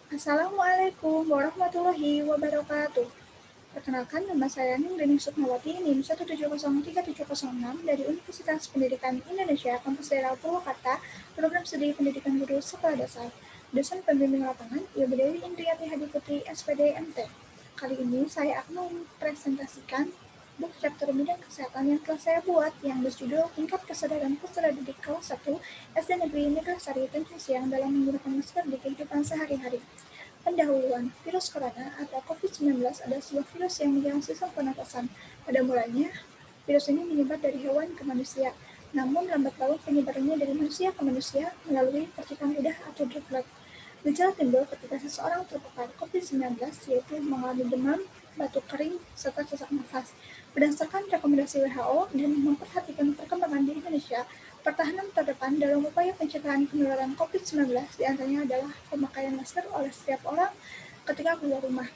Assalamualaikum warahmatullahi wabarakatuh. Perkenalkan, nama saya Ningrini Sukmawati, NIM 1703706 dari Universitas Pendidikan Indonesia, Kampus Daerah Purwakarta, Program Studi Pendidikan Guru Sekolah Dasar. Dosen pembimbing lapangan, Ibu Dewi Indriati Hadiputri, SPD MT. Kali ini saya akan mempresentasikan buku chapter bidang kesehatan yang telah saya buat yang berjudul Tingkat Kesadaran Peserta Didik Kelas 1 SD Negeri Neglasari Tanjung Siang dalam menggunakan masker di kehidupan sehari-hari. Pendahuluan, virus corona atau COVID-19 adalah sebuah virus yang menyerang sistem pernapasan. Pada mulanya, virus ini menyebar dari hewan ke manusia, namun lambat laun penyebarannya dari manusia ke manusia melalui percikan udara atau droplet. Gejala timbul ketika seseorang terpapar COVID-19, yaitu mengalami demam, batuk kering, serta sesak nafas. Berdasarkan rekomendasi WHO dan memperhatikan perkembangan di Indonesia, pertahanan terdepan dalam upaya pencegahan penularan COVID-19 diantaranya adalah pemakaian masker oleh setiap orang ketika keluar rumah.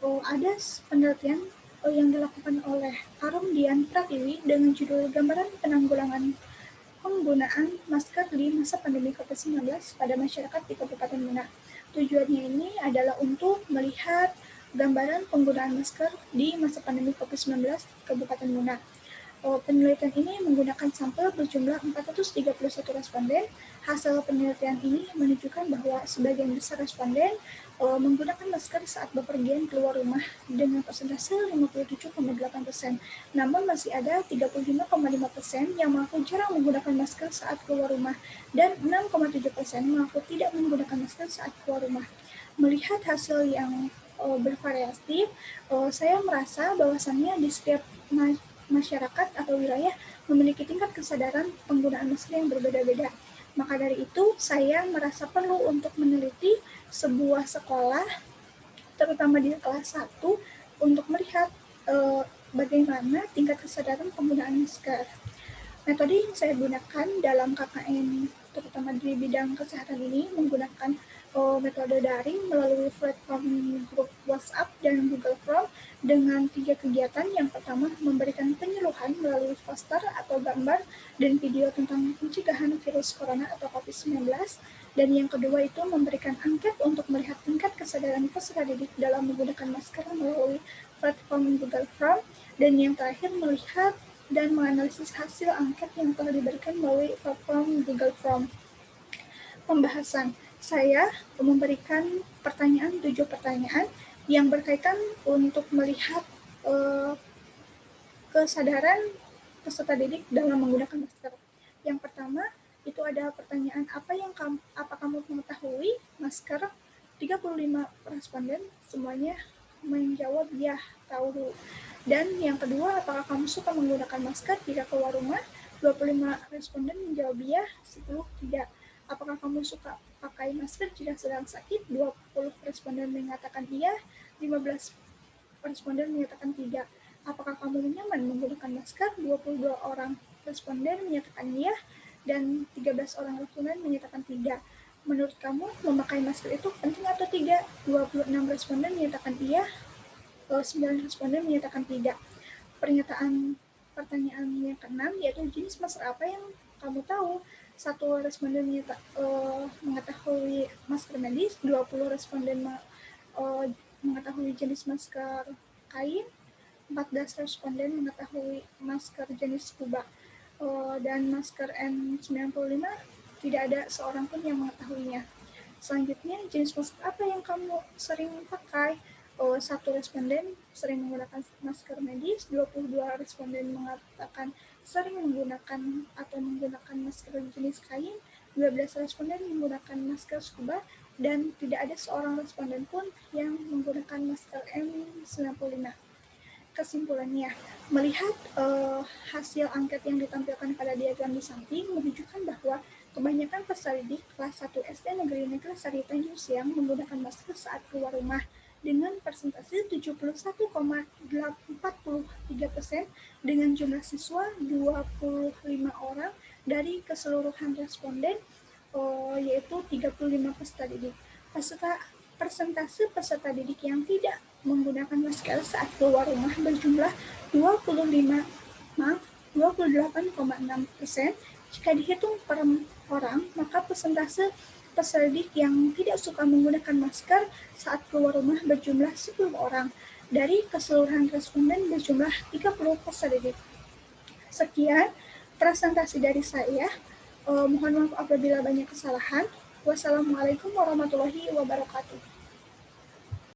Ada penelitian yang dilakukan oleh Arum Dian Pratiwi dengan judul Gambaran Penanggulangan Penggunaan Masker di Masa Pandemi COVID-19 pada Masyarakat di Kabupaten Muna. Tujuannya ini adalah untuk melihat gambaran penggunaan masker di masa pandemi COVID-19 di Kabupaten Muna. Penelitian ini menggunakan sampel berjumlah 431 responden. Hasil penelitian ini menunjukkan bahwa sebagian besar responden menggunakan masker saat bepergian keluar rumah dengan persentase 57,8%. Namun masih ada 35,5% yang mengaku jarang menggunakan masker saat keluar rumah dan 6,7% mengaku tidak menggunakan masker saat keluar rumah. Melihat hasil yang bervariasi, saya merasa bahwasannya di setiap masyarakat atau wilayah memiliki tingkat kesadaran penggunaan masker yang berbeda-beda. Maka dari itu, saya merasa perlu untuk meneliti sebuah sekolah, terutama di kelas 1, untuk melihat bagaimana tingkat kesadaran penggunaan masker. Metode yang saya gunakan dalam KKN, terutama di bidang kesehatan ini, menggunakan metode daring melalui platform grup WhatsApp dan Google Form dengan 3 kegiatan. Yang pertama, memberikan penyuluhan melalui poster atau gambar dan video tentang pencegahan virus corona atau COVID-19. Dan yang kedua itu memberikan angket untuk melihat tingkat kesadaran peserta didik dalam menggunakan masker melalui platform Google Form. Dan yang terakhir, melihat dan menganalisis hasil angket yang telah diberikan melalui platform Google Form. Pembahasan, saya memberikan 7 pertanyaan yang berkaitan untuk melihat kesadaran peserta didik dalam menggunakan masker. Yang pertama, itu ada pertanyaan apa kamu mengetahui masker? 35 responden semuanya menjawab ya, tahu. Dan yang kedua, apakah kamu suka menggunakan masker jika keluar rumah? 25 responden menjawab ya, 10 tidak. Apakah kamu suka pakai masker jika sedang sakit? 20 responden mengatakan iya, 15 responden menyatakan tidak. Apakah kamu nyaman menggunakan masker? 22 orang responden menyatakan iya, dan 13 orang responden menyatakan tidak. Menurut kamu, memakai masker itu penting atau tidak? 26 responden menyatakan iya, 9 responden menyatakan tidak. Pertanyaan yang keenam, yaitu jenis masker apa yang kamu tahu? 1 responden mengetahui masker medis, 20 responden mengetahui jenis masker kain, 14 responden mengetahui masker jenis scuba, dan masker N95 tidak ada seorang pun yang mengetahuinya. Selanjutnya, jenis masker apa yang kamu sering pakai? 1 responden sering menggunakan masker medis, 22 responden mengatakan sering menggunakan masker jenis kain, 12 responden menggunakan masker scuba, dan tidak ada seorang responden pun yang menggunakan masker N95. Kesimpulannya, melihat hasil angket yang ditampilkan pada diagram di samping menunjukkan bahwa kebanyakan peserta didik kelas 1 SD Negeri Neglasari Tanjung Siang menggunakan masker saat keluar rumah dengan persentase 71,43% dengan jumlah siswa 25 orang dari keseluruhan responden, yaitu 35 peserta didik. Persentase peserta didik yang tidak menggunakan masker saat keluar rumah berjumlah 28,6%. Jika dihitung per orang, maka persentase peserta didik yang tidak suka menggunakan masker saat keluar rumah berjumlah 10 orang. Dari keseluruhan responden berjumlah 30 peserta didik. Sekian presentasi dari saya. Mohon maaf apabila banyak kesalahan. Wassalamualaikum warahmatullahi wabarakatuh.